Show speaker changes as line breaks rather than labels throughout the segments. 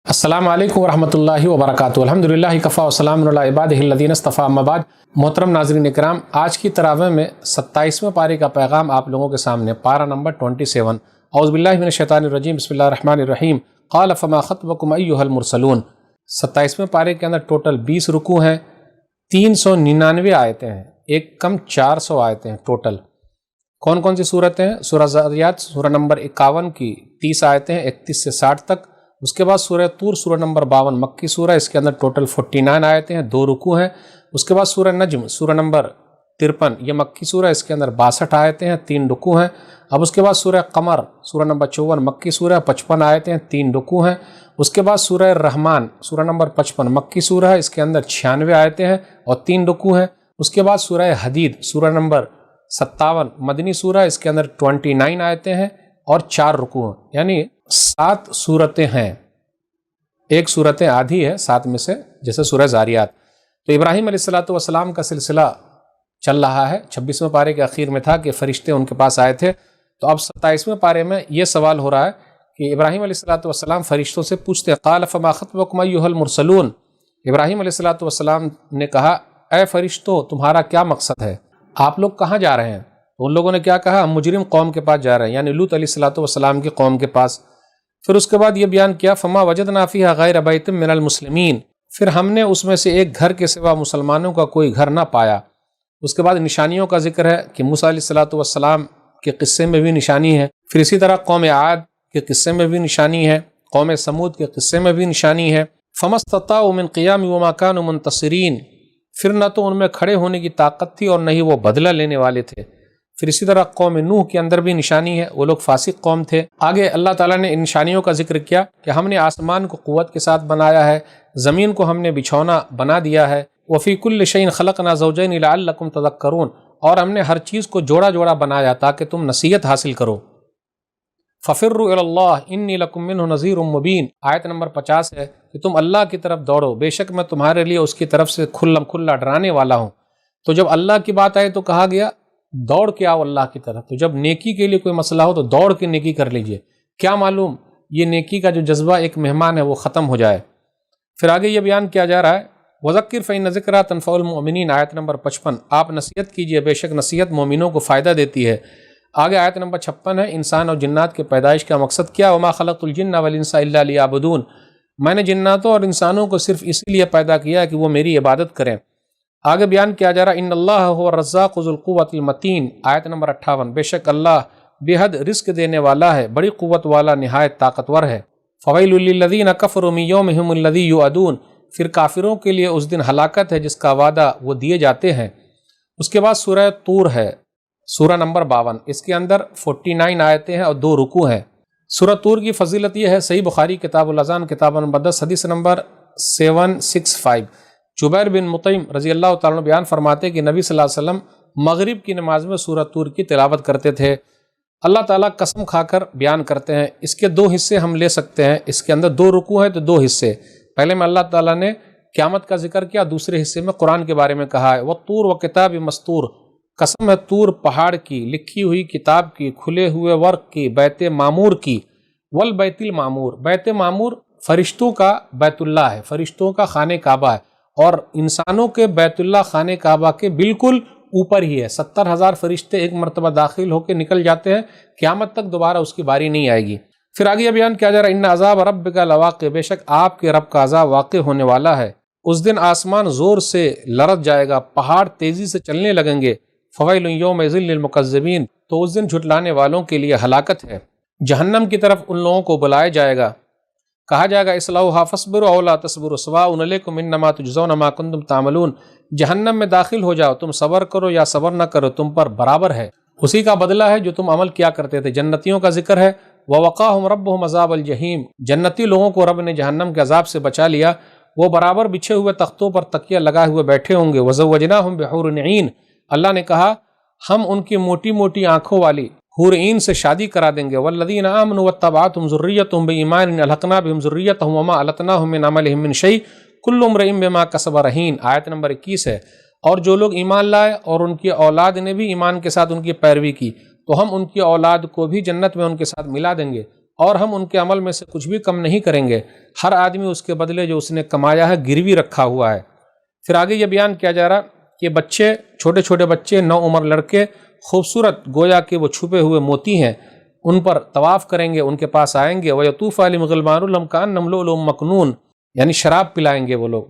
السلام علیکم ورحمۃ اللہ وبرکاتہ۔ الحمدللہ کفا وسلام علی عبادہ الذین اصطفیٰ، اما بعد۔ محترم ناظرین اکرام، آج کی تراویح میں 27ویں پارے کا پیغام آپ لوگوں کے سامنے، پارہ نمبر 27۔ اعوذ باللہ من الشیطان الرجیم، بسم اللہ الرحمن الرحیم۔ قال فما خطبکم ایھا المرسلون۔ 27ویں پارے کے اندر ٹوٹل 20 رکوع ہیں، 399 آیتیں ہیں، ایک کم 400 آیتیں ہیں ٹوٹل۔ کون کون سی صورتیں ہیں؟ سورہ ذاریات سورہ نمبر 51 کی 30 آیتیں ہیں، 31 سے 60 تک۔ اس کے بعد سورہ طور سورہ نمبر 52 مکی سورہ، اس کے اندر ٹوٹل 49 آیتیں ہیں، 2 رکوع ہیں۔ اس کے بعد سورہ نجم سورہ نمبر 53، یہ مکی سورہ، اس کے اندر 62 آیتیں ہیں، 3 رکوع ہیں۔ اب اس کے بعد سورہ قمر سورہ نمبر 54 مکی سورہ، 55 آیتیں ہیں، 3 رکوع ہیں۔ اس کے بعد سورہ رحمان سورہ نمبر 55 مکی سورہ ہے، اس کے اندر 96 آیتیں ہیں اور 3 رکوع ہیں۔ اس کے بعد سورہ حدید سورہ نمبر 57 مدنی سورہ، اس کے اندر 29 آیتیں ہیں اور 4 رکوع ہیں، یعنی 7 صورتیں ہیں۔ ایک صورت آدھی ہے 7 میں سے، جیسے سورہ ذاریات۔ تو ابراہیم علیہ السلام کا سلسلہ چل رہا ہے۔ 26ویں پارے کے اخیر میں تھا کہ فرشتے ان کے پاس آئے تھے، تو اب 27ویں پارے میں یہ سوال ہو رہا ہے کہ ابراہیم علیہ السلام فرشتوں سے پوچھتے ہیں، قال فما خطبکم ایھا المرسلون۔ ابراہیم علیہ السلام نے کہا، اے فرشتوں، تمہارا کیا مقصد ہے؟ آپ لوگ کہاں جا رہے ہیں؟ تو ان لوگوں نے کیا کہا؟ ہم مجرم قوم کے پاس جا رہے ہیں، یعنی لوط علیہ السلام کی قوم کے پاس۔ پھر اس کے بعد یہ بیان کیا، فما وجدنا فیھا غیر بیت من المسلمین، پھر ہم نے اس میں سے ایک گھر کے سوا مسلمانوں کا کوئی گھر نہ پایا۔ اس کے بعد نشانیوں کا ذکر ہے کہ موسیٰ علیہ السلام کے قصے میں بھی نشانی ہے، پھر اسی طرح قوم عاد کے قصے میں بھی نشانی ہے، قوم سمود کے قصے میں بھی نشانی ہے۔ فما استطاعوا من قیام وما كانوا منتصرین، پھر نہ تو ان میں کھڑے ہونے کی طاقت تھی اور نہ ہی وہ بدلہ لینے والے تھے۔ پھر اسی طرح قوم نوح کے اندر بھی نشانی ہے، وہ لوگ فاسق قوم تھے۔ آگے اللہ تعالیٰ نے ان نشانیوں کا ذکر کیا کہ ہم نے آسمان کو قوت کے ساتھ بنایا ہے، زمین کو ہم نے بچھونا بنا دیا ہے، وفی کل شیء خلقنا زوجین لعلکم تذکرون، اور ہم نے ہر چیز کو جوڑا جوڑا بنایا تاکہ تم نصیحت حاصل کرو۔ ففروا الی اللہ انی لکم منہ نذیر مبین، آیت نمبر 50 ہے کہ تم اللہ کی طرف دوڑو، بے شک میں تمہارے لیے اس کی طرف سے کھلم کھلا ڈرانے والا ہوں۔ تو جب اللہ کی بات آئے تو کہا گیا دوڑ کے آؤ اللہ کی طرف۔ تو جب نیکی کے لیے کوئی مسئلہ ہو تو دوڑ کے نیکی کر لیجئے، کیا معلوم یہ نیکی کا جو جذبہ ایک مہمان ہے وہ ختم ہو جائے۔ پھر آگے یہ بیان کیا جا رہا ہے، وذکر فإن الذکریٰ تنفع المؤمنین، آیت نمبر 55، آپ نصیحت کیجئے، بے شک نصیحت مومنوں کو فائدہ دیتی ہے۔ آگے آیت نمبر 56 ہے، انسان اور جنات کے پیدائش کا مقصد کیا، وما خلقت الجن والانس الا لیعبدون، میں نے جناتوں اور انسانوں کو صرف اسی لیے پیدا کیا کہ وہ میری عبادت کریں۔ آگے بیان کیا جا رہا، ان اللہ هو الرزاق ذو القوۃ المتین، آیت نمبر 58، بے شک اللہ بے حد رزق دینے والا ہے، بڑی قوت والا، نہایت طاقتور ہے۔ فویل للذین کفروا من یومہم الذی یوعدون، پھر کافروں کے لیے اس دن ہلاکت ہے جس کا وعدہ وہ دیے جاتے ہیں۔ اس کے بعد سورہ طور ہے، سورہ نمبر 52، اس کے اندر 49 آیتیں ہیں اور 2 رکوع ہیں۔ سورہ طور کی فضیلت یہ ہے، صحیح بخاری کتاب الاذان کتاب نمبر 10 حدیث نمبر 765، جبیر بن مطعم رضی اللہ تعالیٰ عنہ بیان فرماتے کہ نبی صلی اللہ علیہ وسلم مغرب کی نماز میں سورہ طور کی تلاوت کرتے تھے۔ اللہ تعالیٰ قسم کھا کر بیان کرتے ہیں، اس کے 2 حصے ہم لے سکتے ہیں، اس کے اندر 2 رکوع ہیں تو 2 حصے۔ پہلے میں اللہ تعالیٰ نے قیامت کا ذکر کیا، دوسرے حصے میں قرآن کے بارے میں کہا ہے، وَالطُّورِ وَكِتَابٍ مَّسْطُورٍ، قسم ہے طور پہاڑ کی، لکھی ہوئی کتاب کی، کھلے ہوئے ورق کی، بیت معمور کی، والبیت المعمور، بیت معمور فرشتوں کا بیت اللہ ہے، فرشتوں کا خانہ کعبہ ہے، اور انسانوں کے بیت اللہ خانہ کعبہ کے بالکل اوپر ہی ہے۔ 70,000 فرشتے ایک مرتبہ داخل ہو کے نکل جاتے ہیں، قیامت تک دوبارہ اس کی باری نہیں آئے گی۔ پھر آگے یہ بیان کیا جا رہا ہے، ان عذاب ربک لواقع، بے شک آپ کے رب کا عذاب واقع ہونے والا ہے۔ اس دن آسمان زور سے لرز جائے گا، پہاڑ تیزی سے چلنے لگیں گے۔ فویل یومئذ للمکذبین، تو اس دن جھٹلانے والوں کے لیے ہلاکت ہے۔ جہنم کی طرف ان لوگوں کو بلایا جائے گا، کہا جائے گا اصلوھا فاصبروا او لا تصبروا سواء علیکم انما تجزون ما کنتم تعملون، جہنم میں داخل ہو جاؤ، تم صبر کرو یا صبر نہ کرو، تم پر برابر ہے، اسی کا بدلہ ہے جو تم عمل کیا کرتے تھے۔ جنتیوں کا ذکر ہے، ووقاہم ربہم عذاب الجحیم، جنتی لوگوں کو رب نے جہنم کے عذاب سے بچا لیا، وہ برابر بچھے ہوئے تختوں پر تکیہ لگائے ہوئے بیٹھے ہوں گے۔ وزوجناہم بحور عین، اللہ نے کہا ہم ان کی موٹی موٹی آنکھوں والی حور عین سے شادی کرا دیں گے۔ والذین آمنوا واتبعتهم ذریتهم بایمان الحقنا بهم ذریتهم وما التناهم من عملهم من شیء کل امرئ بما کسب رہین، آیت نمبر 21 ہے۔ اور جو لوگ ایمان لائے اور ان کی اولاد نے بھی ایمان کے ساتھ ان کی پیروی کی تو ہم ان کی اولاد کو بھی جنت میں ان کے ساتھ ملا دیں گے، اور ہم ان کے عمل میں سے کچھ بھی کم نہیں کریں گے، ہر آدمی اس کے بدلے جو اس نے کمایا ہے گروی رکھا ہوا ہے۔ پھر آگے یہ بیان کیا جا رہا کہ بچے، چھوٹے چھوٹے بچے، نوعمر لڑکے، خوبصورت گویا کہ وہ چھپے ہوئے موتی ہیں، ان پر طواف کریں گے، ان کے پاس آئیں گے، وَيَطُوفُ عَلَيْهِمْ غِلْمَانٌ لَّمْ كَأَنَّهُمْ لُؤْلُؤٌ مَّكْنُونٌ، یعنی شراب پلائیں گے وہ لوگ،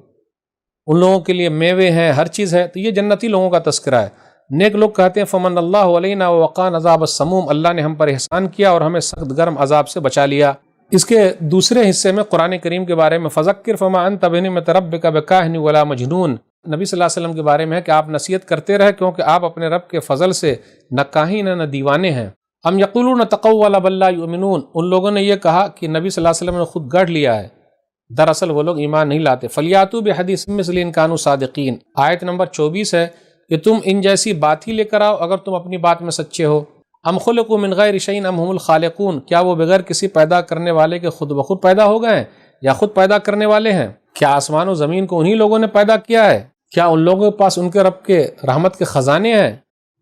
ان لوگوں کے لیے میوے ہیں، ہر چیز ہے۔ تو یہ جنتی لوگوں کا تذکرہ ہے۔ نیک لوگ کہتے ہیں فمن اللہ علینا ووقانا عذاب السموم، اللہ نے ہم پر احسان کیا اور ہمیں سخت گرم عذاب سے بچا لیا۔ اس کے دوسرے حصے میں قرآن کریم کے بارے میں فذکر فما انت بنعمت ربک بکاہن ولا مجنون، نبی صلی اللہ علیہ وسلم کے بارے میں ہے کہ آپ نصیحت کرتے رہے کیونکہ آپ اپنے رب کے فضل سے نہ کاہن ہیں نہ دیوانے ہیں۔ ام یقولون تقول بل لا یؤمنون، ان لوگوں نے یہ کہا کہ نبی صلی اللہ علیہ وسلم نے خود گڑھ لیا ہے، دراصل وہ لوگ ایمان نہیں لاتے۔ فلیاتوا بحدیث مثلہ ان کانوا صادقین، آیت نمبر 24 ہے کہ تم ان جیسی بات ہی لے کر آؤ اگر تم اپنی بات میں سچے ہو۔ ام خلقوا من غیر شیء ام هم الخالقون، کیا وہ بغیر کسی پیدا کرنے والے کے خود بخود پیدا ہو گئے ہیں یا خود پیدا کرنے والے ہیں؟ کیا آسمان و زمین کو انہی لوگوں نے پیدا کیا ہے؟ کیا ان لوگوں کے پاس ان کے رب کے رحمت کے خزانے ہیں؟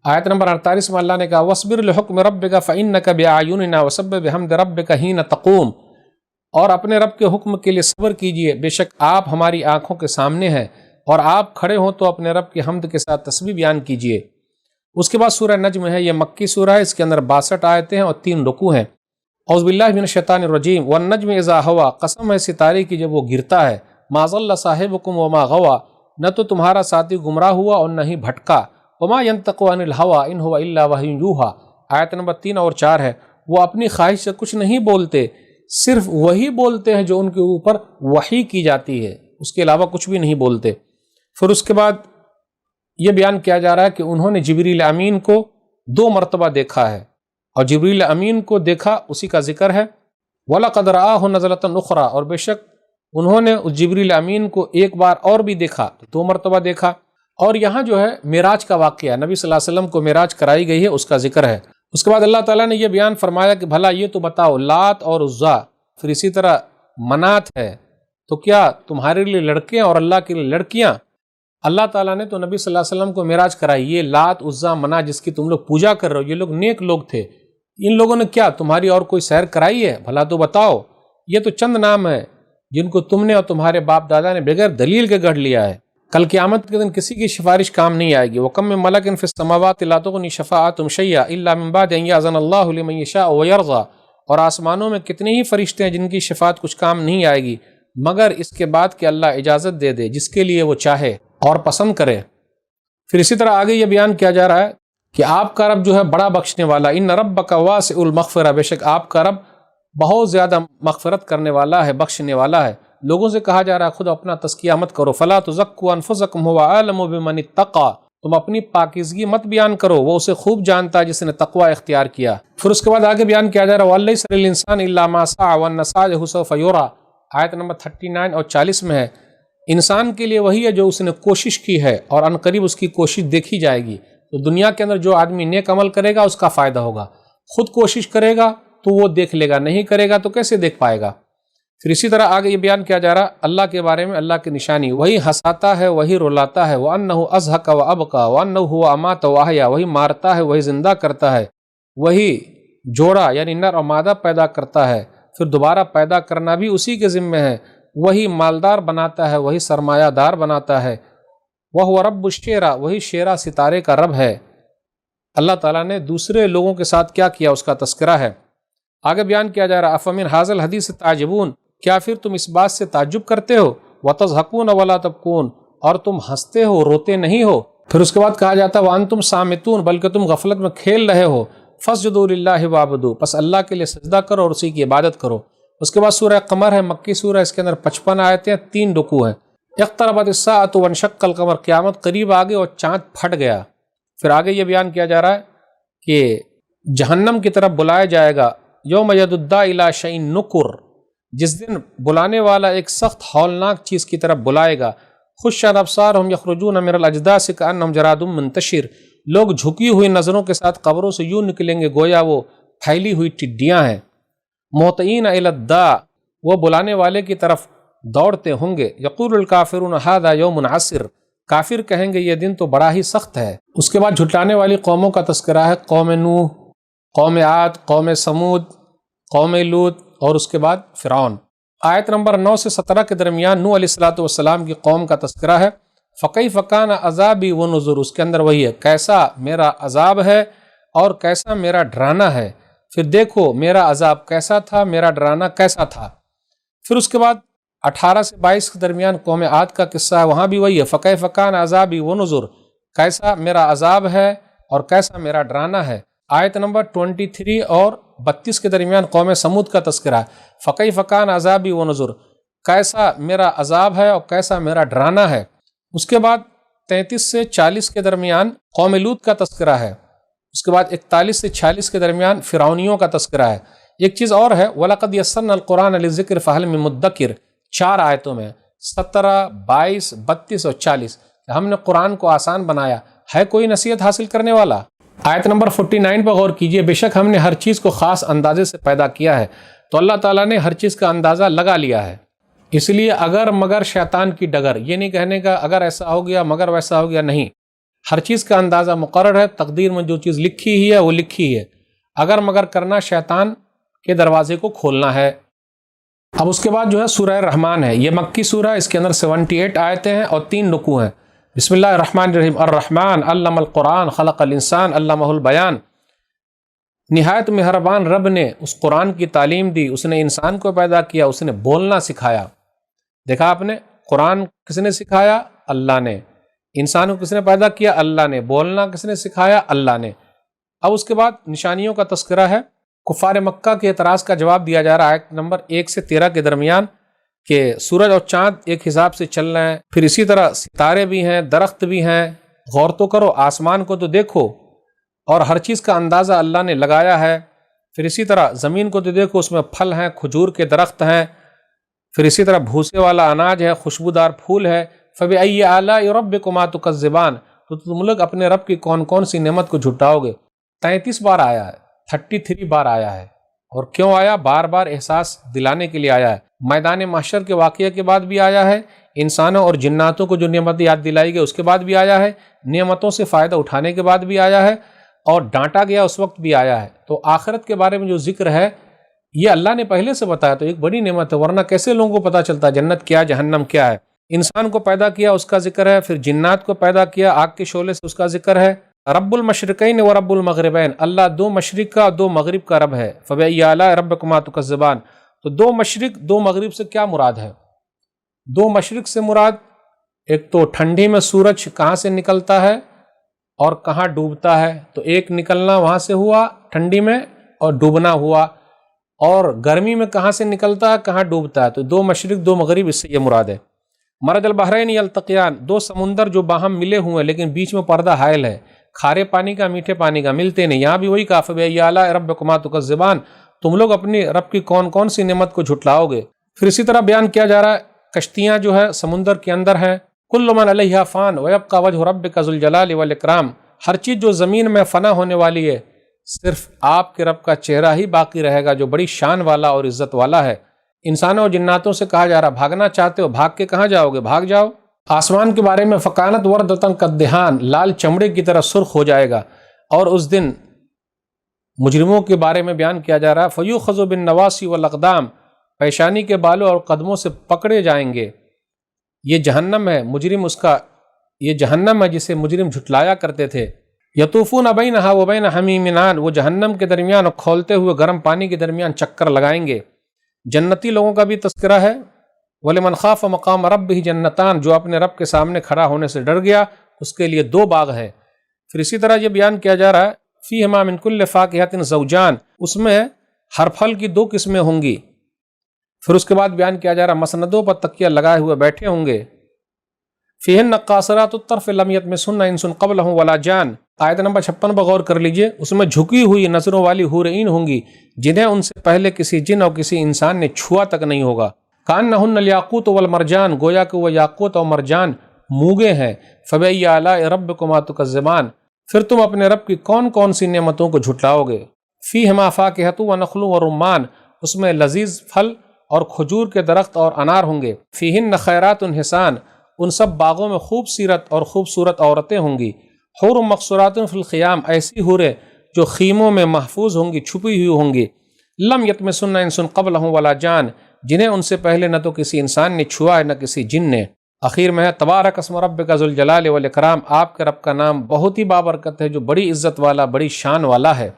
آیت نمبر 48 میں اللہ نے کہا وَاصْبِرْ لِحُکْمِ رَبِّكَ فَإِنَّكَ بِأَعْيُنِنَا وَسَبِّحْ بِحَمْدِ رَبِّكَ حِينَ تَقُومُ، اور اپنے رب کے حکم کے لیے صبر کیجئے، بے شک آپ ہماری آنکھوں کے سامنے ہیں، اور آپ کھڑے ہوں تو اپنے رب کی حمد کے ساتھ تسبیح بیان کیجئے۔ اس کے بعد سورہ نجم ہے، یہ مکی سورہ ہے، اس کے اندر 62 آیتیں ہیں اور 3 رکوع ہیں۔ اعوذ باللہ من الشیطان الرجیم، والنجم اذا ہوا، قسم ہے ستارے کی جب وہ گرتا ہے، ما ضل صاحبکم وما غوا، نہ تو تمہارا ساتھی گمراہ ہوا اور نہ ہی بھٹکا، وما ينطق عن الهوى ان هو الا وحی یوحی، آیت نمبر 3 اور 4 ہے، وہ اپنی خواہش سے کچھ نہیں بولتے، صرف وہی بولتے ہیں جو ان کے اوپر وحی کی جاتی ہے، اس کے علاوہ کچھ بھی نہیں بولتے۔ پھر اس کے بعد یہ بیان کیا جا رہا ہے کہ انہوں نے جبریل امین کو 2 مرتبہ دیکھا ہے، اور جبریل امین کو دیکھا اسی کا ذکر ہے۔ وَلَقَدْ رَآهُ نَزْلَةً أُخْرَى، اور بے شک انہوں نے اس جبریل امین کو ایک بار اور بھی دیکھا، 2 مرتبہ دیکھا۔ اور یہاں جو ہے معراج کا واقعہ، نبی صلی اللہ علیہ وسلم کو معراج کرائی گئی ہے، اس کا ذکر ہے۔ اس کے بعد اللہ تعالیٰ نے یہ بیان فرمایا کہ بھلا یہ تو بتاؤ، لات اور عزا، پھر اسی طرح منات ہے، تو کیا تمہارے لیے لڑکے ہیں اور اللہ کے لیے لڑکیاں؟ اللہ تعالیٰ نے تو نبی صلی اللہ علیہ وسلم کو معراج کرائی، یہ لات عزا منات جس کی تم لوگ پوجا کر رہے ہو، یہ لوگ نیک لوگ تھے، ان لوگوں نے کیا تمہاری اور کوئی سیر کرائی ہے؟ بھلا تو بتاؤ، یہ تو چند نام ہے جن کو تم نے اور تمہارے باپ دادا نے بغیر دلیل کے گڑھ لیا ہے۔ کل قیامت کے دن کسی کی سفارش کام نہیں آئے گی۔ وَكَم مِّن مَلَكٍ فِي السَّمَاوَاتِ لَا تُغْنِي شَفَاعَتُهُمْ شَيْئًا إِلَّا مِن بَعْدِ أَن يَأْذَنَ اللَّهُ لِمَن يَشَاءُ وَيَرْضَىٰ، اور آسمانوں میں کتنے ہی فرشتے ہیں جن کی شفاعت کچھ کام نہیں آئے گی مگر اس کے بعد کہ اللہ اجازت دے دے جس کے لیے وہ چاہے اور پسند کرے۔ پھر اسی طرح آگے یہ بیان کیا جا رہا ہے کہ آپ کا رب جو ہے بڑا بخشنے والا، ان ربک واسع المغفرہ، بے شک آپ کا رب بہت زیادہ مغفرت کرنے والا ہے، بخشنے والا ہے۔ لوگوں سے کہا جا رہا ہے خود اپنا تزکیہ مت کرو، فلا تزکوا انفسکم هو اعلم بمن اتقى، تم اپنی پاکیزگی مت بیان کرو، وہ اسے خوب جانتا ہے جس نے تقوی اختیار کیا۔ پھر اس کے بعد آگے بیان کیا جا رہا ہے وَلَيْسَ لِلْإِنسَانِ إِلَّا مَا سَعَى وَأَنَّ سَعْيَهُ سَوْفَ يُرَىٰ، آیت نمبر 39 اور 40 میں ہے، انسان کے لیے وہی ہے جو اس نے کوشش کی ہے اور عن قریب اس کی کوشش دیکھی جائے گی۔ تو دنیا کے اندر جو آدمی نیک عمل کرے گا اس کا فائدہ ہوگا، خود کوشش کرے گا تو وہ دیکھ لے گا، نہیں کرے گا تو کیسے دیکھ پائے گا۔ پھر اسی طرح آگے یہ بیان کیا جا رہا اللہ کے بارے میں، اللہ کی نشانی، وہی ہنساتا ہے وہی رلاتا ہے، وَأَنَّهُ أَضْحَكَ وَأَبْكَىٰ وَأَنَّهُ هُوَ أَمَاتَ وَأَحْيَا، وہی مارتا ہے وہی زندہ کرتا ہے، وہی جوڑا یعنی نر اور مادہ پیدا کرتا ہے، پھر دوبارہ پیدا کرنا بھی اسی کے ذمہ ہے، وہی مالدار بناتا ہے وہی سرمایہ دار بناتا ہے، وَهُوَ رَبُّ الشِّعْرَىٰ، وہی شعرا ستارے کا رب ہے۔ اللہ تعالیٰ نے دوسرے لوگوں کے ساتھ کیا کیا اس کا تذکرہ ہے۔ آگے بیان کیا جا رہا أَفَمِنْ هَٰذَا الْحَدِيثِ تَعْجَبُونَ، کیا پھر تم اس بات سے تعجب کرتے ہو، وَتَضْحَكُونَ وَلَا تَبْكُونَ، اور تم ہنستے ہو روتے نہیں ہو۔ پھر اس کے بعد کہا جاتا ہے وَأَنْتُمْ صَامِتُونَ، بلکہ تم غفلت میں کھیل رہے ہو، فَاسْجُدُوا لِلَّهِ وَاعْبُدُوا، پس اللہ کے لیے سجدہ کرو اور اسی کی عبادت کرو۔ اس کے بعد سورہ قمر ہے، مکی سورہ، اس کے اندر 55 آیتیں، 3 رکوع ہیں۔ اقتربت الساعۃ وانشق القمر، قیامت قریب آ گئی اور چاند پھٹ گیا۔ پھر آگے یہ بیان کیا جا رہا ہے کہ جہنم کی طرف بلایا جائے گا، یوم ید الداعی الی شیء نکر، جس دن بلانے والا ایک سخت ہولناک چیز کی طرف بلائے گا۔ خش ابصارہم یخرجون من الاجداث کانہم جراد منتشر، لوگ جھکی ہوئی نظروں کے ساتھ قبروں سے یوں نکلیں گے گویا وہ پھیلی ہوئی ٹڈیاں ہیں۔ مہطعین الی الداع، وہ بلانے والے کی طرف دوڑتے ہوں گے۔ یقول الکافرون ھذا یوم عسر، کافر کہیں گے یہ دن تو بڑا ہی سخت ہے۔ اس کے بعد جھٹلانے والی قوموں کا تذکرہ ہے، قوم نوح، قوم عاد، قوم سمود، قوم لوط اور اس کے بعد فرعون۔ آیت نمبر 9 سے 17 کے درمیان نوح علیہ الصلوۃ والسلام کی قوم کا تذکرہ ہے۔ فَكَيْفَ كَانَ عَذَابِي وَنُذُرِ، اس کے اندر وہی ہے کیسا میرا عذاب ہے اور کیسا میرا ڈرانا ہے۔ پھر دیکھو میرا عذاب کیسا تھا، میرا ڈرانا کیسا تھا۔ پھر اس کے بعد 18 سے 22 کے درمیان قوم عاد کا قصہ ہے، وہاں بھی وہی ہے فَكَيْفَ كَانَ عَذَابِي وَنُذُرِ، کیسا میرا عذاب ہے اور کیسا میرا ڈرانا ہے۔ آیت نمبر 23 اور 32 کے درمیان قوم سمود کا تذکرہ ہے، فَكَيْفَ كَانَ عَذَابِي وَنُذُرِ، کیسا میرا عذاب ہے اور کیسا میرا ڈرانا ہے۔ اس کے بعد 33 سے 40 کے درمیان قوم لوط کا تذکرہ ہے۔ اس کے بعد 41 سے 46 کے درمیان فرعونیوں کا تذکرہ ہے۔ ایک چیز اور ہے وَلَقَدْ يَسَّرْنَا الْقُرْآنَ لِلذِّكْرِ فَهَلْ مِن مُدَّكِرٍ، 4 آیتوں میں 17، 22، 32 اور 40 ہم نے قرآن کو آسان بنایا، ہے کوئی نصیحت حاصل کرنے والا؟ آیت نمبر 49 پر غور کیجئے، بے شک ہم نے ہر چیز کو خاص اندازے سے پیدا کیا ہے، تو اللہ تعالیٰ نے ہر چیز کا اندازہ لگا لیا ہے۔ اس لیے اگر مگر شیطان کی ڈگر، یہ نہیں کہنے کا اگر ایسا ہو گیا مگر ویسا ہو گیا، نہیں، ہر چیز کا اندازہ مقرر ہے، تقدیر میں جو چیز لکھی ہی ہے وہ لکھی ہے، اگر مگر کرنا شیطان کے دروازے کو کھولنا ہے۔ اب اس کے بعد جو ہے سورہ رحمان ہے، یہ مکی سورہ ہے، اس کے اندر 78 آیتیں ہیں اور 3 رکوع ہیں۔ بسم اللہ الرحمن الرحیم، الرحمن علم القرآن خلق الانسان علمہ البیان، نہایت مہربان رب نے اس قرآن کی تعلیم دی، اس نے انسان کو پیدا کیا، اس نے بولنا سکھایا۔ دیکھا آپ نے، قرآن کس نے سکھایا؟ اللہ نے۔ انسان کو کس نے پیدا کیا؟ اللہ نے۔ بولنا کس نے سکھایا؟ اللہ نے۔ اب اس کے بعد نشانیوں کا تذکرہ ہے، کفار مکہ کے اعتراض کا جواب دیا جا رہا ہے آیت نمبر 1 سے 13 کے درمیان کہ سورج اور چاند ایک حساب سے چل رہے ہیں، پھر اسی طرح ستارے بھی ہیں، درخت بھی ہیں، غور تو کرو، آسمان کو تو دیکھو، اور ہر چیز کا اندازہ اللہ نے لگایا ہے۔ پھر اسی طرح زمین کو تو دیکھو، اس میں پھل ہیں، کھجور کے درخت ہیں، پھر اسی طرح بھوسے والا اناج ہے، خوشبودار پھول ہے۔ فَبِأَيِّ آلَاءِ رَبِّكُمَا تُكَذِّبَانِ، تو تم لوگ اپنے رب کی کون کون سی نعمت کو جھٹاؤ گے۔ 33 بار آیا ہے، 33 بار آیا ہے، اور کیوں آیا؟ بار بار احساس دلانے کے لیے آیا ہے۔ میدان محشر کے واقعے کے بعد بھی آیا ہے، انسانوں اور جناتوں کو جو نعمت یاد دلائی گئی اس کے بعد بھی آیا ہے، نعمتوں سے فائدہ اٹھانے کے بعد بھی آیا ہے، اور ڈانٹا گیا اس وقت بھی آیا ہے۔ تو آخرت کے بارے میں جو ذکر ہے یہ اللہ نے پہلے سے بتایا، تو ایک بڑی نعمت ہے، ورنہ کیسے لوگوں کو پتہ چلتا جنت کیا جہنم کیا ہے۔ انسان کو پیدا کیا اس کا ذکر ہے، پھر جنات کو پیدا کیا آگ کے شعلے سے اس کا ذکر ہے۔ رب المشرقین و رب المغربین، اللہ 2 مشرق کا اور 2 مغرب کا رب ہے۔ فَبِأَيِّ آلَاءِ رَبِّكُمَا تُكَذِّبَانِ، تو 2 مشرق 2 مغرب سے کیا مراد ہے؟ 2 مشرق سے مراد ایک تو ٹھنڈی میں سورج کہاں سے نکلتا ہے اور کہاں ڈوبتا ہے، تو ایک نکلنا وہاں سے ہوا ٹھنڈی میں اور ڈوبنا ہوا، اور گرمی میں کہاں سے نکلتا ہے کہاں ڈوبتا ہے، تو 2 مشرق 2 مغرب، اس سے یہ مراد ہے۔ مرج البحرین یلتقیان، 2 سمندر جو باہم ملے ہوئے ہیں لیکن بیچ میں پردہ حائل ہے، کھارے پانی کا میٹھے پانی کا، ملتے نہیں۔ یہاں بھی وہی کہا فَبِأَيِّ آلَاءِ رَبِّكُمَا تُكَذِّبَانِ، تم لوگ اپنی رب کی کون کون سی نعمت کو جھٹلاؤ گے۔ پھر اسی طرح بیان کیا جا رہا ہے کشتیاں جو ہے سمندر کے اندر ہیں، كُلُّ مَنْ عَلَيْهَا فَانٍ وَيَبْقَى وَجْهُ رَبِّكَ ذُو الْجَلَالِ وَالْإِكْرَامِ، ہر چیز جو زمین میں فنا ہونے والی ہے، صرف آپ کے رب کا چہرہ ہی باقی رہے گا جو بڑی شان والا اور عزت والا ہے۔ انسانوں اور جناتوں سے کہا جا رہا بھاگنا چاہتے ہو، بھاگ کے کہاں جاؤ گے؟ بھاگ جاؤ۔ آسمان کے بارے میں فَكَانَتْ وَرْدَةً كَالدِّهَانِ، لال چمڑے کی طرح سرخ ہو جائے گا۔ اور اس دن مجرموں کے بارے میں بیان کیا جا رہا ہے فَيُؤْخَذُ بِالنَّوَاصِي وَالْأَقْدَامِ، پیشانی کے بالوں اور قدموں سے پکڑے جائیں گے۔ یہ جہنم ہے، مجرم اس کا، یہ جہنم ہے جسے مجرم جھٹلایا کرتے تھے۔ یطوفون بینہا وبین حمیم آن، وہ جہنم کے درمیان اور کھولتے ہوئے گرم پانی کے درمیان چکر لگائیں گے۔ جنتی لوگوں کا بھی تذکرہ ہے، وَلِمَنْ خَافَ مَقَامَ رَبِّهِ جنتان، جو اپنے رب کے سامنے کھڑا ہونے سے ڈر گیا اس کے لیے 2 باغ ہے۔ پھر اسی طرح یہ بیان کیا جا رہا ہے فِيهِمَا مِن كُلِّ فَاكِهَةٍ زَوْجَانِ، اس میں ہر پھل کی 2 قسمیں ہوں گی۔ پھر اس کے بعد بیان کیا جا رہا ہے مسندوں پر تکیہ لگائے ہوئے بیٹھے ہوں گے۔ فِيهِنَّ قَاصِرَاتُ الطَّرْفِ لَمْ يَطْمِثْهُنَّ إِنسٌ قَبْلَهُمْ وَلَا جَانٌ، آیت نمبر 56 پر غور کر لیجئے، اس میں جھکی ہوئی نظروں والی حور عین ہوں گی جنہیں ان سے پہلے کسی جن اور کسی انسان نے چھوا تک نہیں ہوگا۔ کأنہن الیاقوت والمرجان، گویا کہ وہ یاقوت اور مرجان موگے ہیں۔ فبأي آلاء ربكما تكذبان، پھر تم اپنے رب کی کون کون سی نعمتوں کو جھٹلاؤ گے۔ فیہما فاکہۃ ونخل ورمان، اس میں لذیذ پھل اور کھجور کے درخت اور انار ہوں گے۔ فیہن خیرات حسان، ان سب باغوں میں خوبصورت اور خوبصورت عورتیں ہوں گی۔ حور مقصورات فی الخیام، ایسی حوریں جو خیموں میں محفوظ ہوں گی، چھپی ہوئی ہوں گی۔ لم یطمسن انس قبلہم ولا جان، جنہیں ان سے پہلے نہ تو کسی انسان نے چھوا ہے نہ کسی جن نے۔ آخر میں ہے تبارک اسم ربک ذو الجلال والاکرام، آپ کے رب کا نام بہت ہی بابرکت ہے جو بڑی عزت والا بڑی شان والا ہے۔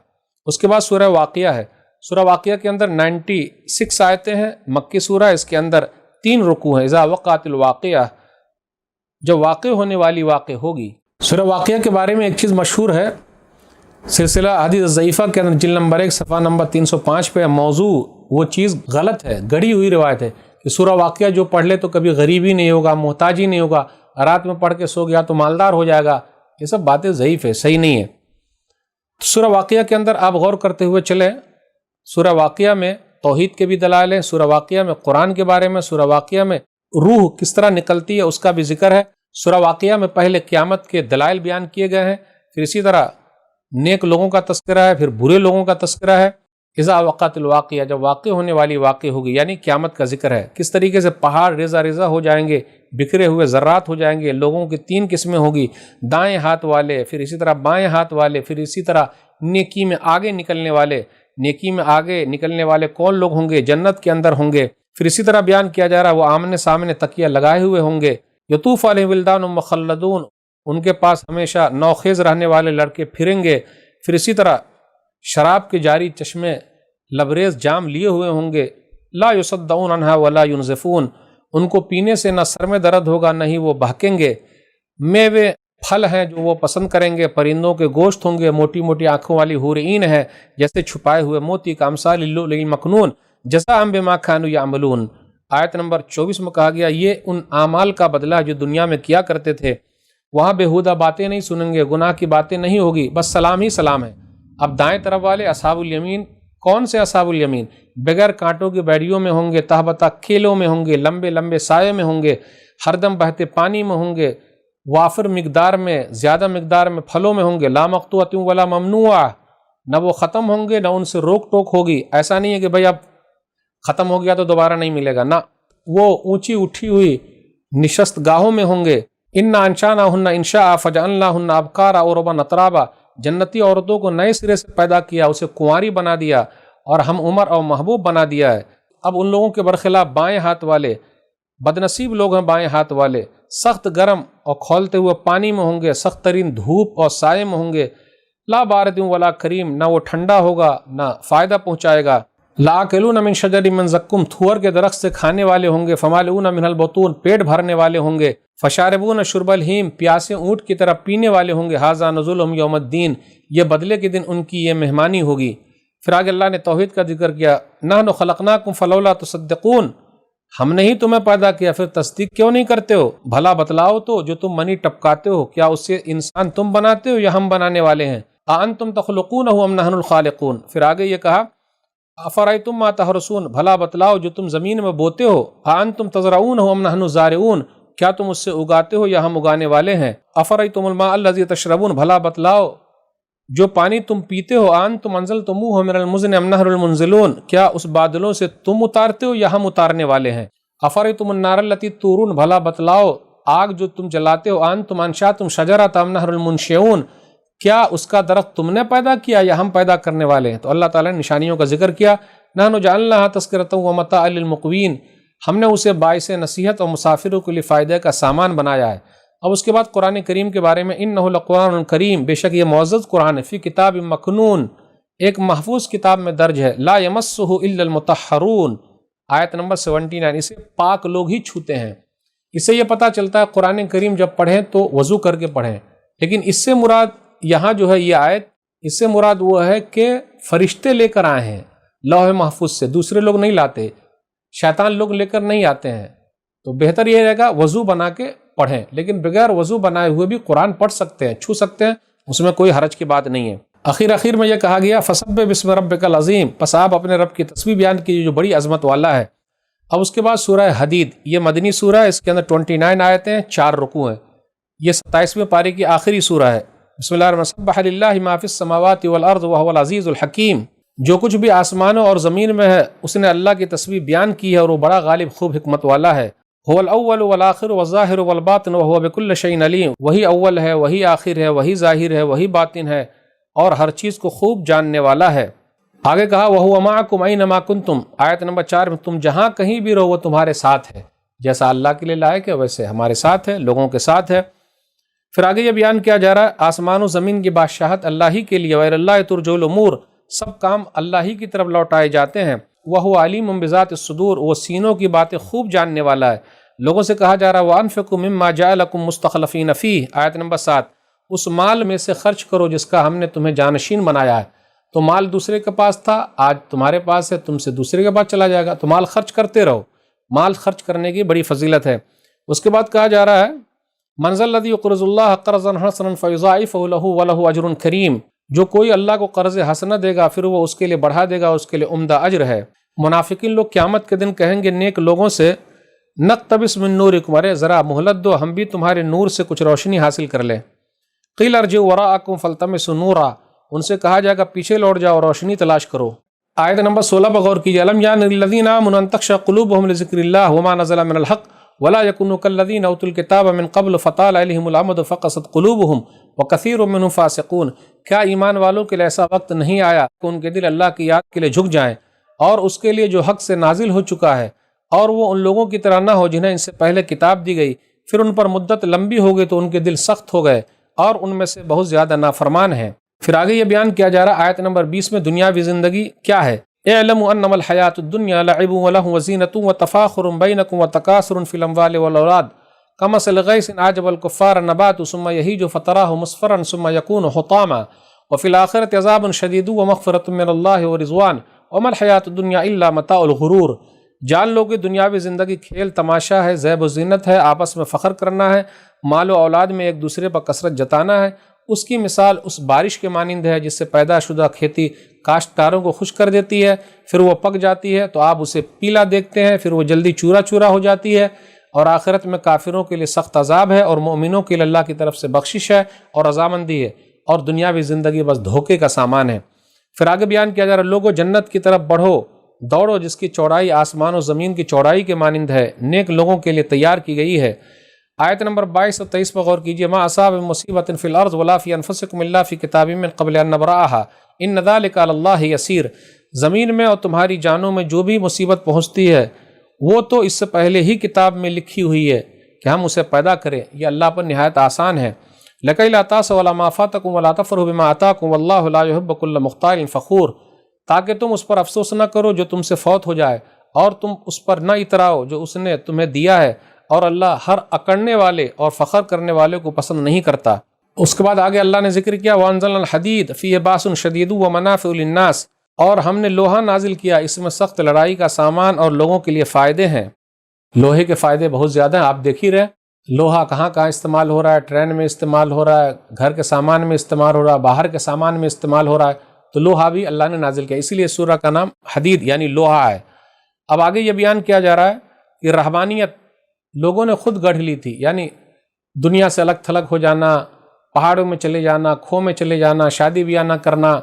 اس کے بعد سورہ واقعہ ہے۔ سورہ واقعہ کے اندر 96 آیتیں ہیں، مکی سورہ، اس کے اندر 3 رکوع ہیں۔ اذا وقعت الواقعہ، جب واقع ہونے والی واقع ہوگی۔ سورہ واقعہ کے بارے میں ایک چیز مشہور ہے، سلسلہ احادیث ضعیفہ کے اندر جلد نمبر 1 صفحہ نمبر 305 پہ موضوع وہ چیز غلط ہے، گڑی ہوئی روایت ہے کہ سورہ واقعہ جو پڑھ لے تو کبھی غریبی نہیں ہوگا، محتاجی نہیں ہوگا، رات میں پڑھ کے سو گیا تو مالدار ہو جائے گا۔ یہ سب باتیں ضعیف ہے، صحیح نہیں ہے۔ سورہ واقعہ کے اندر آپ غور کرتے ہوئے چلیں، سورہ واقعہ میں توحید کے بھی دلائل ہیں، سورہ واقعہ میں قرآن کے بارے میں، سورہ واقعہ میں روح کس طرح نکلتی ہے اس کا بھی ذکر ہے، سورہ واقعہ میں پہلے قیامت کے دلائل بیان کیے گئے ہیں، پھر اسی طرح نیک لوگوں کا تذکرہ ہے، پھر برے لوگوں کا تذکرہ ہے۔ اذا وقعت الواقعہ، جب واقع ہونے والی واقع ہوگی، یعنی قیامت کا ذکر ہے، کس طریقے سے پہاڑ ریزہ ریزہ ہو جائیں گے، بکھرے ہوئے ذرات ہو جائیں گے، لوگوں کی 3 قسمیں ہوگی، دائیں ہاتھ والے، پھر اسی طرح بائیں ہاتھ والے، پھر اسی طرح نیکی میں آگے نکلنے والے۔ نیکی میں آگے نکلنے والے کون لوگ ہوں گے؟ جنت کے اندر ہوں گے۔ پھر اسی طرح بیان کیا جا رہا ہے وہ آمنے سامنے تکیہ لگائے ہوئے ہوں گے۔ یطوف علیہم ولدان مخلدون، ان کے پاس ہمیشہ نوخیز رہنے والے لڑکے پھریں گے۔ پھر اسی طرح شراب کے جاری چشمے لبریز جام لیے ہوئے ہوں گے۔ لا یصدعون عنہا ولا ینزفون، ان کو پینے سے نہ سر میں درد ہوگا نہ ہی وہ بہکیں گے۔ میوے پھل ہیں جو وہ پسند کریں گے، پرندوں کے گوشت ہوں گے، موٹی موٹی آنکھوں والی حور عین ہے جیسے چھپائے ہوئے موتی، کامثال اللؤلؤ المکنون جزاء بما كانوا يعملون۔ آیت نمبر 24 میں کہا گیا یہ ان اعمال کا بدلہ جو دنیا میں کیا کرتے تھے، وہاں بےہودہ باتیں نہیں سنیں گے، گناہ کی باتیں نہیں ہوگی، بس سلام ہی سلام ہے۔ اب دائیں طرف والے اصحاب الیمین، کون سے اصحاب الیمین؟ بغیر کانٹوں کی بیڑیوں میں ہوں گے، تہبتہ کیلوں میں ہوں گے، لمبے لمبے سائے میں ہوں گے، ہر دم بہتے پانی میں ہوں گے، وافر مقدار میں، زیادہ مقدار میں پھلوں میں ہوں گے، لا مقطوعۃ ولا ممنوعہ، نہ وہ ختم ہوں گے نہ ان سے روک ٹوک ہوگی۔ ایسا نہیں ہے کہ بھئی اب ختم ہو گیا تو دوبارہ نہیں ملے گا، نہ، وہ اونچی اٹھی ہوئی نشست گاہوں میں ہوں گے۔ انا انشاناہن انشاء فجعلناہن ابکارا عربا اترابا، جنتی عورتوں کو نئے سرے سے پیدا کیا، اسے کنواری بنا دیا اور ہم عمر اور محبوب بنا دیا ہے۔ اب ان لوگوں کے برخلاف بائیں ہاتھ والے بدنصیب لوگ ہیں، بائیں ہاتھ والے سخت گرم اور کھولتے ہوئے پانی میں ہوں گے، سخت ترین دھوپ اور سائے میں ہوں گے، لا بارد ولا کریم، نہ وہ ٹھنڈا ہوگا نہ فائدہ پہنچائے گا۔ لاکلون من شجر من زقوم، تھور کے درخت سے کھانے والے ہوں گے، فمالئون من البطون، پیٹ بھرنے والے ہوں گے، فشاربون شرب الہیم، پیاسے اونٹ کی طرح پینے والے ہوں گے، ھذا نزلهم یوم الدین، یہ بدلے کے دن ان کی یہ مہمانی ہوگی۔ پھر آگے اللہ نے توحید کا ذکر کیا، نحن خلقناکم فلولا تصدقون، ہم نے ہی تمہیں پیدا کیا، پھر تصدیق کیوں نہیں کرتے ہو؟ بھلا بتلاؤ تو جو تم منی ٹپکاتے ہو کیا اس سے انسان تم بناتے ہو یا ہم بنانے والے ہیں؟ اانتم تخلقونہ ام نحن الخالقون۔ پھر آگے یہ کہا افرأیتم ما تحرثون، بھلا بتلاؤ جو تم زمین میں بوتے ہو، اانتم تزرعونہ ام نحن الزارعون، کیا تم اس سے اگاتے ہو یا ہم اگانے والے ہیں؟ افرأیتم الماء الذی تشربون، بھلا بتلاؤ جو پانی تم پیتے ہو، انتم انزلتموہ من المزن ام نہر المنزلون، کیا اس بادلوں سے تم اتارتے ہو یا ہم اتارنے والے ہیں؟ افرأیتم النار التی تورون، بھلا بتلاؤ آگ جو تم جلاتے ہو، انتم انشأتم شجرۃ ام نہر المنشئون، کیا اس کا درخت تم نے پیدا کیا یا ہم پیدا کرنے والے ہیں؟ تو اللہ تعالیٰ نے نشانیوں کا ذکر کیا، نحن جعلناها تذکرۃ ومتاعا للمقوین، ہم نے اسے باعث نصیحت اور مسافروں کے لیے فائدے کا سامان بنایا ہے۔ اب اس کے بعد قرآن کریم کے بارے میں، انہ لقرآن کریم، بے شک یہ معزز قرآن ہے، فی کتاب مکنون، ایک محفوظ کتاب میں درج ہے، لا یمسہ الا المطہرون، آیت نمبر 79، اسے پاک لوگ ہی چھوتے ہیں۔ اس سے یہ پتہ چلتا ہے قرآن کریم جب پڑھیں تو وضو کر کے پڑھیں، لیکن اس سے مراد یہاں جو ہے یہ آیت، اس سے مراد وہ ہے کہ فرشتے لے کر آئے ہیں لوح محفوظ سے، دوسرے لوگ نہیں لاتے، شیطان لوگ لے کر نہیں آتے ہیں۔ تو بہتر یہ رہے گا وضو بنا کے پڑھیں، لیکن بغیر وضو بنائے ہوئے بھی قرآن پڑھ سکتے ہیں، چھو سکتے ہیں، اس میں کوئی حرج کی بات نہیں ہے۔ آخر میں یہ کہا گیا فسبح بسم ربک العظیم، پس آپ اپنے رب کی تسبیح بیان کیجیے جو بڑی عظمت والا ہے۔ اب اس کے بعد سورہ حدید، یہ مدنی سورہ ہے، اس کے اندر 29 آیتیں، 4 رکوع ہیں، یہ 27ویں پارے کی آخری سورہ ہے۔ بسم اللہ الرحمن الرحیم، سبح للہ ما فی السماوات والارض وهو العزیز الحکیم، جو کچھ بھی آسمانوں اور زمین میں ہے اس نے اللہ کی تسبیح بیان کی ہے اور وہ بڑا غالب خوب حکمت والا ہے۔ هو الاول والآخر والظاہر والباطن وهو بكل شيء علیم، وہی اول ہے، وہی آخر ہے، وہی ظاہر ہے، وہی باطن ہے اور ہر چیز کو خوب جاننے والا ہے۔ آگے کہا وَهُوَ مَعَكُمْ أَيْنَمَا كُنْتُمْ، آیت نمبر 4 میں تم جہاں کہیں بھی رہو وہ تمہارے ساتھ ہے، جیسا اللہ کے لیے لائق ہے ویسے ہمارے ساتھ ہے، لوگوں کے ساتھ ہے۔ پھر آگے یہ بیان کیا جا رہا ہے آسمان و زمین کی بادشاہت اللہ ہی کے لیے، وَإِلَى اللَّهِ تُرْجَعُ الْأُمُورُ، سب کام اللہ ہی کی طرف لوٹائے جاتے ہیں۔ وَهُوَ عَلِيمٌ بِذَاتِ الصُّدُورِ، وہ سینوں کی باتیں خوب جاننے والا ہے۔ لوگوں سے کہا جا رہا ہے وَأَنفِقُوا مِمَّا جَعَلَكُم مُسْتَخْلَفِينَ فِيهِ، آیت نمبر 7، اس مال میں سے خرچ کرو جس کا ہم نے تمہیں جانشین بنایا ہے۔ تو مال دوسرے کے پاس تھا، آج تمہارے پاس ہے، تم سے دوسرے کے پاس چلا جائے گا، تو مال خرچ کرتے رہو، مال خرچ کرنے کی بڑی فضیلت ہے۔ اس کے بعد کہا جا رہا ہے مَنْ ذَا الَّذِي يُقْرِضُ اللَّهَ قَرْضًا حَسَنًا فَيُضَاعِفُهُ لَهُ وَلَهُ أَجْرٌ كَرِيمٌ، جو کوئی اللہ کو قرض حسنہ دے گا پھر وہ اس کے لیے بڑھا دے گا، اس کے لیے عمدہ اجر ہے۔ منافقین لوگ قیامت کے دن کہیں گے نیک لوگوں سے نقتبس من نورکم، ارے ذرا مہلت دو، ہم بھی تمہارے نور سے کچھ روشنی حاصل کر لیں۔ قیل ارجعوا وراءکم فالتمسوا نورا، ان سے کہا جائے گا پیچھے لوٹ جاؤ، روشنی تلاش کرو۔ آیت نمبر 16 پر غور کیجیے، الم یعن للذین آمنوا ان تخشع قلوبهم لذکر اللہ وما نزل من الحق ولا یکونوا کالذین اوتوا الکتاب من قبل فطال علیہم الامد فقست قلوبهم وکثیر منهم فاسقون، کیا ایمان والوں کے لیے ایسا وقت نہیں آیا کہ ان کے دل اللہ کی یاد کے لیے جھک جائیں، اور اس کے لیے جو حق سے نازل ہو چکا ہے، اور وہ ان لوگوں کی طرح نہ ہو جنہیں ان سے پہلے کتاب دی گئی، پھر ان پر مدت لمبی ہو گئی تو ان کے دل سخت ہو گئے اور ان میں سے بہت زیادہ نافرمان ہیں۔ پھر آگے یہ بیان کیا جا رہا آیت نمبر 20 میں دنیاوی زندگی کیا ہے۔ اعلموا انما الحیات الدنیا لعب ولہو وزینۃ وتفاخر بینکم وتکاثر فی الاموال والاولاد کمثل غیث اعجب الکفار نباتہ ثم یہیج فتراہ مصفرا ثم یکون حطاما وفی الآخرۃ عذاب شدید ومغفرۃ من اللہ ورضوان وما الحیات الدنیا الا متاع الغرور، جان لو کہ دنیاوی زندگی کھیل تماشا ہے، زیب و زینت ہے، آپس میں فخر کرنا ہے، مال و اولاد میں ایک دوسرے پر کثرت جتانا ہے۔ اس کی مثال اس بارش کے مانند ہے جس سے پیدا شدہ کھیتی کاشتکاروں کو خوش کر دیتی ہے، پھر وہ پک جاتی ہے تو آپ اسے پیلا دیکھتے ہیں، پھر وہ جلدی چورا چورا ہو جاتی ہے، اور آخرت میں کافروں کے لیے سخت عذاب ہے اور مومنوں کے لیے اللہ کی طرف سے بخشش ہے اور رضامندی ہے، اور دنیاوی زندگی بس دھوکے کا سامان ہے۔ پھر آگے بیان کیا جا رہا ہے لوگوں جنت کی طرف بڑھو، دوڑو جس کی چوڑائی آسمان و زمین کی چوڑائی کے مانند ہے، نیک لوگوں کے لیے تیار کی گئی ہے۔ آیت نمبر 22 اور 23 پر غور کیجیے، ما اصاب مصیبت فی الارض ولا فی انفسکم الا فی کتاب من قبل ان نبرأها ان ذلک علی اللہ یسیر، زمین میں اور تمہاری جانوں میں جو بھی مصیبت پہنچتی ہے وہ تو اس سے پہلے ہی کتاب میں لکھی ہوئی ہے کہ ہم اسے پیدا کریں، یہ اللہ پر نہایت آسان ہے۔ لکی لا تاسوا علی ما فاتکم ولا تفرحوا بما آتاکم واللہ لا یحب کل مختال فخور، تاکہ تم اس پر افسوس نہ کرو جو تم سے فوت ہو جائے، اور تم اس پر نہ اتراؤ جو اس نے تمہیں دیا ہے، اور اللہ ہر اکڑنے والے اور فخر کرنے والے کو پسند نہیں کرتا۔ اس کے بعد آگے اللہ نے ذکر کیا وَأَنزَلْنَا الْحَدِيدَ فِيهِ بَأْسٌ شَدِيدٌ وَمَنَافِعُ لِلنَّاسِ، اور ہم نے لوہا نازل کیا، اس میں سخت لڑائی کا سامان اور لوگوں کے لیے فائدے ہیں۔ لوہے کے فائدے بہت زیادہ ہیں، آپ دیکھ ہی رہے لوہا کہاں کہاں استعمال ہو رہا ہے، ٹرین میں استعمال ہو رہا ہے، گھر کے سامان میں استعمال ہو رہا ہے، باہر کے سامان میں استعمال ہو رہا ہے، تو لوہا بھی اللہ نے نازل کیا، اسی لیے سورہ کا نام حدید یعنی لوہا ہے۔ اب آگے یہ بیان کیا جا رہا ہے کہ رہبانیت لوگوں نے خود گڑھ لی تھی، یعنی دنیا سے الگ تھلگ ہو جانا، پہاڑوں میں چلے جانا، کھو میں چلے جانا، شادی بیاہ نہ کرنا،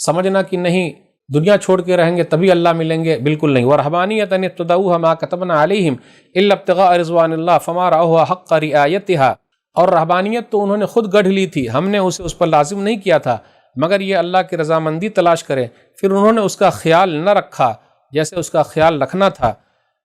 سمجھنا کہ نہیں دنیا چھوڑ کے رہیں گے تبھی اللہ ملیں گے، بالکل نہیں۔ وَرَهْبَانِيَّةً ابْتَدَعُوهَا مَا كَتَبْنَا عَلَيْهِمْ إِلَّا ابْتِغَاءَ رِضْوَانِ اللَّهِ فَمَا رَأَوْهَا حَقَّ رِعَایَتِهَا، اور رہبانیت تو انہوں نے خود گڑھ لی تھی، ہم نے اسے اس پر لازم نہیں کیا تھا، مگر یہ اللہ کی رضامندی تلاش کرے، پھر انہوں نے اس کا خیال نہ رکھا جیسے اس کا خیال رکھنا تھا۔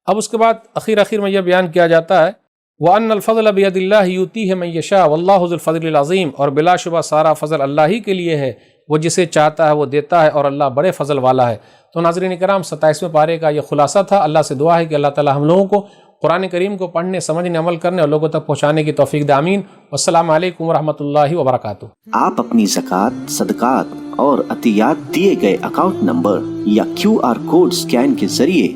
اب اس کے بعد اخیر میں یہ بیان کیا جاتا ہے وَأَنَّ الْفَضْلَ بِيَدِ اللَّهِ يُؤْتِيهِ مَن يَشَاءُ وَاللَّهُ ذُو الْفَضْلِ الْعَظِيمِ، اور بلا شبہ سارا فضل اللہ ہی کے لیے ہے، وہ جسے چاہتا ہے وہ دیتا ہے، اور اللہ بڑے فضل والا ہے۔ تو ناظرین کرام 27ویں پارے کا یہ خلاصہ تھا۔ اللہ سے دعا ہے کہ اللہ تعالی ہم لوگوں کو قرآن کریم کو پڑھنے، سمجھنے، عمل کرنے اور لوگوں تک پہنچانے کی توفیق دے، آمین۔ والسلام علیکم ورحمۃ اللہ وبرکاتہ۔
آپ اپنی زکوٰۃ، صدقات اور عطیات دیے گئے اکاؤنٹ نمبر یا QR کوڈ سکین کے ذریعے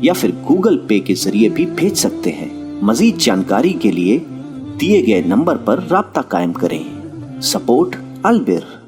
یا پھر گوگل پے کے ذریعے بھی بھیج سکتے ہیں۔ مزید جانکاری کے لیے دیے گئے نمبر پر رابطہ قائم کریں۔ سپورٹ البر۔